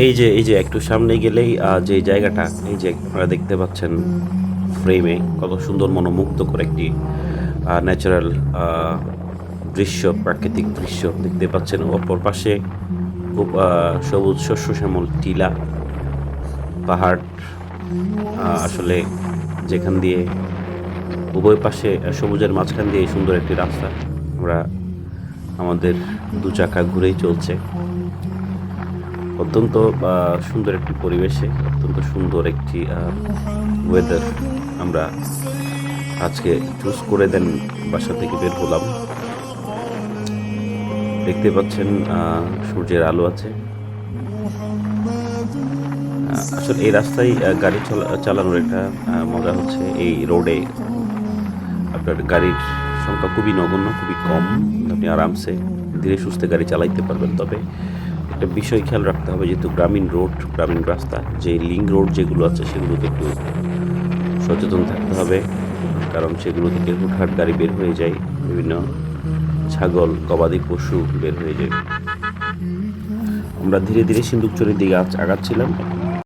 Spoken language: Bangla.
এই যে একটু সামনে গেলেই যে জায়গাটা, এই যে আপনারা দেখতে পাচ্ছেন ফ্রেমে কত সুন্দর মনোমুগ্ধকর একটি ন্যাচারাল দৃশ্য, প্রাকৃতিক দৃশ্য দেখতে পাচ্ছেন। অপর পাশে খুব সবুজ শস্য শ্যামল টিলা পাহাড়, আসলে যেখান দিয়ে উভয় পাশে সবুজের মাঝখান দিয়ে এই সুন্দর একটি রাস্তা। আমরা আমাদের দু চাকা ঘুরেই চলছে। অত্যন্ত সুন্দর একটি পরিবেশে, অত্যন্ত সুন্দর একটি ওয়েদার আমরা আজকে চুজ করে দেন বাসা থেকে বের হলাম। দেখতে পাচ্ছেন সূর্যের আলো আছে। আসলে এই রাস্তায় গাড়ি চালানোর একটা মজা হচ্ছে, এই রোডে আপনার গাড়ির সংখ্যা খুবই নগণ্য, খুবই কম। আপনি আরামসে ধীরে সুস্থে গাড়ি চালাইতে পারবেন। তবে একটা বিষয় খেয়াল রাখতে হবে, যেহেতু গ্রামীণ রোড, গ্রামীণ রাস্তা, যে লিঙ্ক রোড যেগুলো আছে সেগুলোতে একটু সচেতন থাকতে হবে। কারণ সেগুলো থেকে হুটহাট গাড়ি বের হয়ে যায়, বিভিন্ন ছাগল গবাদি পশু বের হয়ে যায়। আমরা ধীরে ধীরে সিন্দুকচরের দিকে আগাচ্ছিলাম।